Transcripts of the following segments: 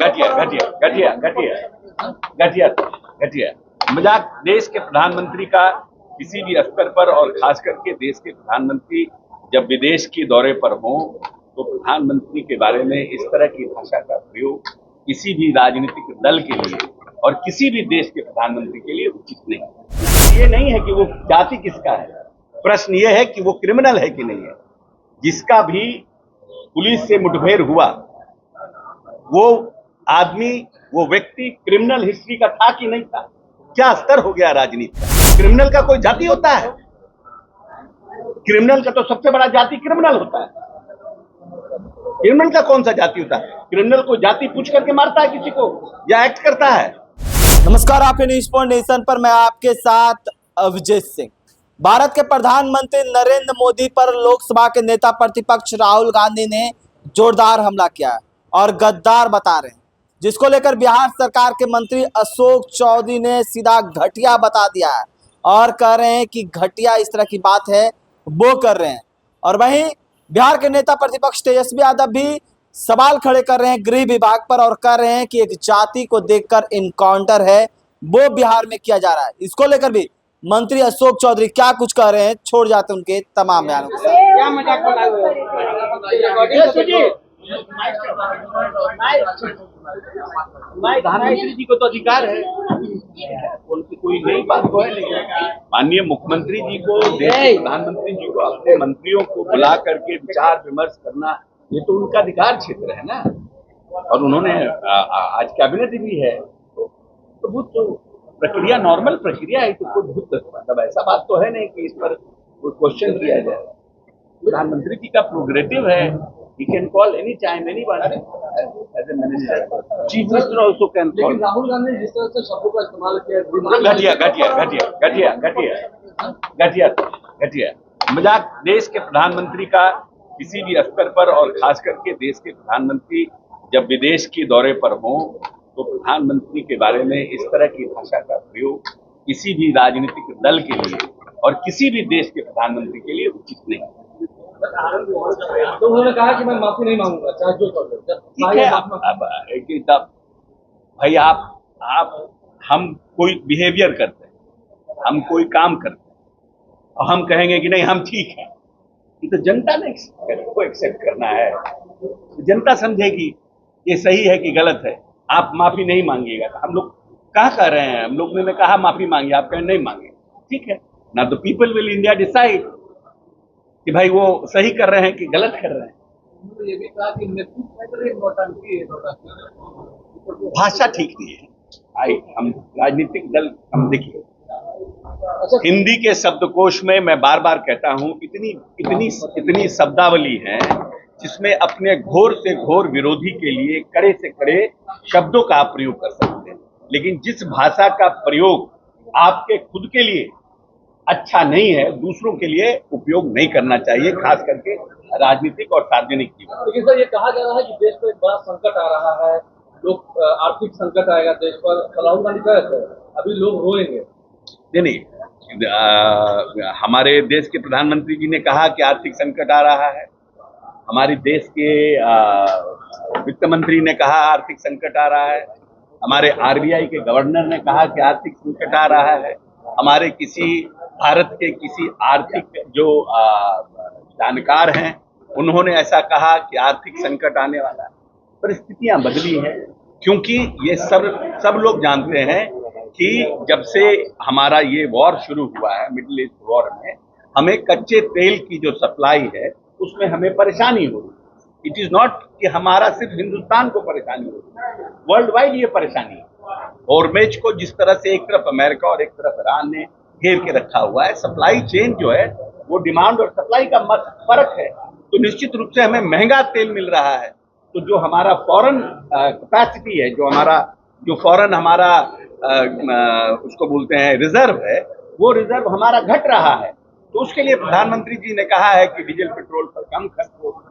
घटिया घटिया घटिया घटिया घटिया घटिया मजाक। देश के प्रधानमंत्री का किसी भी स्तर पर और खास करके देश के प्रधानमंत्री जब विदेश के दौरे पर हों तो प्रधानमंत्री के बारे में इस तरह की भाषा का प्रयोग किसी भी राजनीतिक दल के लिए और किसी भी देश के प्रधानमंत्री के लिए उचित नहीं। ये नहीं है कि वो जाति किसका है, प्रश्न ये है कि वो क्रिमिनल है कि नहीं है। जिसका भी पुलिस से मुठभेड़ हुआ वो आदमी, वो व्यक्ति क्रिमिनल हिस्ट्री का था कि नहीं था। क्या स्तर हो गया राजनीति का। क्रिमिनल का कोई जाति होता है? क्रिमिनल का तो सबसे बड़ा जाति क्रिमिनल होता है। क्रिमिनल का कौन सा जाति होता है? क्रिमिनल को जाति पूछ करके मारता है किसी को या एक्ट करता है? नमस्कार, आपके न्यूज पॉइंट नेशन पर मैं आपके साथ अभिजीत सिंह। भारत के प्रधानमंत्री नरेंद्र मोदी पर लोकसभा के नेता प्रतिपक्ष राहुल गांधी ने जोरदार हमला किया है और गद्दार बता रहे हैं, जिसको लेकर बिहार सरकार के मंत्री अशोक चौधरी ने सीधा घटिया बता दिया है और कह रहे हैं कि घटिया इस तरह की बात है वो कर रहे हैं। और वहीं बिहार के नेता प्रतिपक्ष तेजस्वी यादव भी सवाल खड़े कर रहे हैं गृह विभाग पर और कह रहे हैं कि एक जाति को देखकर इनकाउंटर है वो बिहार में किया जा रहा है। इसको लेकर भी मंत्री अशोक चौधरी क्या कुछ कह रहे हैं, छोड़ जाते हैं उनके तमाम बयानों के साथ। क्या मजाक बना हुआ है? प्रधानमंत्री जी को तो अधिकार है, उनकी कोई नई बात तो है नहीं। माननीय मुख्यमंत्री जी को, देश के प्रधानमंत्री जी को अपने मंत्रियों को बुला करके विचार विमर्श करना ये तो उनका अधिकार क्षेत्र है ना। और उन्होंने आज कैबिनेट भी है तो वो तो प्रक्रिया नॉर्मल प्रक्रिया है, तो कोई भूत मतलब ऐसा बात तो है नहीं कि इस पर कोई क्वेश्चन किया जाए। प्रधानमंत्री जी का प्रोग्रेटिव है, he can call any time anyone as a minister, chief minister also can call। लेकिन राहुल गांधी ने जिस तरह से शब्दों का इस्तेमाल किया, घटिया घटिया घटिया घटिया घटिया घटिया घटिया मजाक। देश के प्रधानमंत्री का किसी भी स्तर पर और खास करके देश के प्रधानमंत्री जब विदेश के दौरे पर हों तो प्रधानमंत्री के बारे में इस तरह की भाषा का प्रयोग किसी भी राजनीतिक दल के लिए और किसी भी देश के प्रधानमंत्री के लिए उचित नहीं। तो उन्होंने कहा कि मैं माफी नहीं मांगूंगा चाहे जो कर दो। ठीक है, भाई आप हम कोई बिहेवियर करते हैं, हम कोई काम करते हैं और हम कहेंगे कि नहीं हम ठीक है, ये तो जनता ने को एक्सेप्ट करना है। तो जनता समझेगी ये सही है कि गलत है। आप माफी नहीं मांगिएगा तो हम लोग कहा कह रहे हैं, हम लोग ने कहा माफी मांगिए, आप कहें नहीं मांगे, ठीक है ना। तो पीपल विल इंडिया डिसाइड कि भाई वो सही कर रहे हैं कि गलत कर रहे हैं। ये भी कहा कि भाषा ठीक नहीं है। हम राजनीतिक दल, हम देखिए हिंदी के शब्दकोश में मैं बार बार कहता हूं इतनी शब्दावली है जिसमें अपने घोर से घोर विरोधी के लिए कड़े से कड़े शब्दों का आप प्रयोग कर सकते हैं, लेकिन जिस भाषा का प्रयोग आपके खुद के लिए अच्छा नहीं है दूसरों के लिए उपयोग नहीं करना चाहिए, खास करके राजनीतिक और सार्वजनिक जीवन। लेकिन सर ये कहा जा रहा है कि देश पर एक बड़ा संकट आ रहा है, लोग आर्थिक संकट आएगा देश पर। राहुल गांधी कह रहे थे अभी लोग रोएंगे। नहीं, हमारे देश के प्रधानमंत्री जी ने कहा कि आर्थिक संकट आ रहा है। हमारे देश के वित्त मंत्री ने कहा आर्थिक संकट आ रहा है। हमारे आरबीआई के गवर्नर ने कहा कि आर्थिक संकट आ रहा है। हमारे भारत के किसी आर्थिक जो जानकार हैं उन्होंने ऐसा कहा कि आर्थिक संकट आने वाला है। परिस्थितियां बदली हैं क्योंकि ये सब लोग जानते हैं कि जब से हमारा ये वॉर शुरू हुआ है, मिडिल ईस्ट वॉर में, हमें कच्चे तेल की जो सप्लाई है उसमें हमें परेशानी हो रही। इट इज नॉट कि हमारा सिर्फ हिंदुस्तान को परेशानी हो रही, वर्ल्ड वाइड ये परेशानी है। हॉर्मुज़ को जिस तरह से एक तरफ अमेरिका और एक तरफ ईरान ने घेर के रखा हुआ है, सप्लाई चेन जो है वो डिमांड और सप्लाई का फर्क है, तो निश्चित रूप से हमें महंगा तेल मिल रहा है। तो जो हमारा फॉरेन कैपेसिटी है, जो फॉरेन हमारा उसको बोलते हैं रिजर्व है, वो रिजर्व हमारा घट रहा है। तो उसके लिए प्रधानमंत्री जी ने कहा है कि डीजल पेट्रोल पर कम खर्च हो,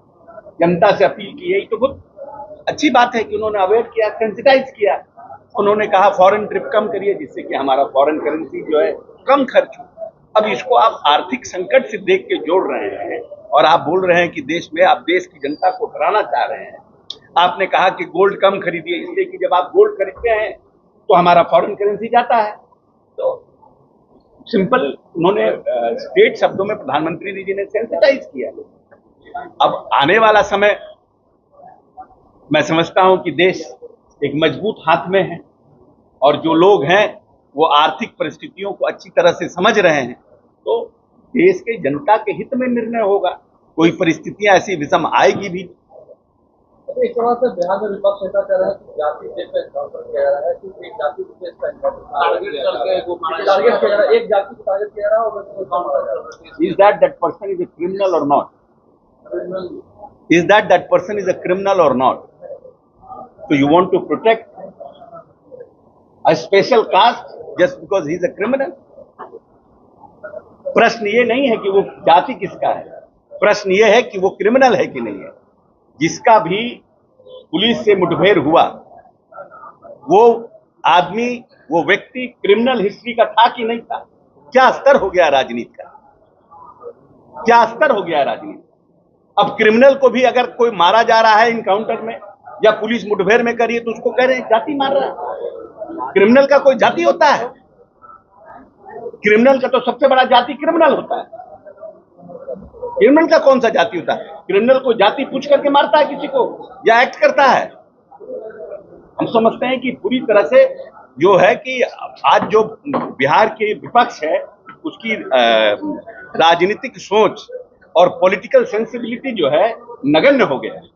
जनता से अपील की है। तो बहुत अच्छी बात है कि उन्होंने अवेयर किया, सेंसिटाइज किया। उन्होंने कहा फॉरेन ट्रिप कम करिए जिससे कि हमारा फॉरेन करेंसी जो है कम खर्च हो। अब इसको आप आर्थिक संकट से देख के जोड़ रहे हैं और आप बोल रहे हैं कि देश में आप देश की जनता को डराना चाह रहे हैं। आपने कहा कि गोल्ड कम खरीदिए, इसलिए कि जब आप गोल्ड खरीदते हैं तो हमारा फॉरेन करेंसी जाता है। तो सिंपल उन्होंने स्टेट शब्दों में प्रधानमंत्री जी ने सेंसिटाइज किया। अब आने वाला समय मैं समझता हूं कि देश एक मजबूत हाथ में है और जो लोग हैं वो आर्थिक परिस्थितियों को अच्छी तरह से समझ रहे हैं, तो देश के जनता के हित में निर्णय होगा। कोई परिस्थितियां ऐसी विषम आएगी भी। एक सवाल से बिहार में विपक्ष ऐसा कह रहा है कि जाति देश का एनकाउंटर किया जा रहा है, कि एक जाति को देश का टारगेट किया जा रहा है, एक जाति को टारगेट किया जा रहा है और उसको मारा जा रहा है। Is that person is a criminal or not? Is that person is a criminal or not? So you want to protect a special caste just because he is a criminal? प्रश्न ये नहीं है कि वो जाति किसका है, प्रश्न ये है कि वो क्रिमिनल है कि नहीं है। जिसका भी पुलिस से मुठभेड़ हुआ वो आदमी, वो व्यक्ति क्रिमिनल हिस्ट्री का था कि नहीं था? क्या स्तर हो गया राजनीति का, क्या स्तर हो गया राजनीति? अब क्रिमिनल को भी अगर कोई मारा जा रहा है इनकाउंटर में या पुलिस मुठभेड़ में करिए तो उसको कह रहे हैं जाति मार रहा है। क्रिमिनल का कोई जाति होता है? क्रिमिनल का तो सबसे बड़ा जाति क्रिमिनल होता है। क्रिमिनल का कौन सा जाति होता है? क्रिमिनल को जाति पूछ करके मारता है किसी को या एक्ट करता है? हम समझते हैं कि पूरी तरह से जो है कि आज जो बिहार के विपक्ष है उसकी राजनीतिक सोच और पॉलिटिकल सेंसिबिलिटी जो है नगण्य हो गया है।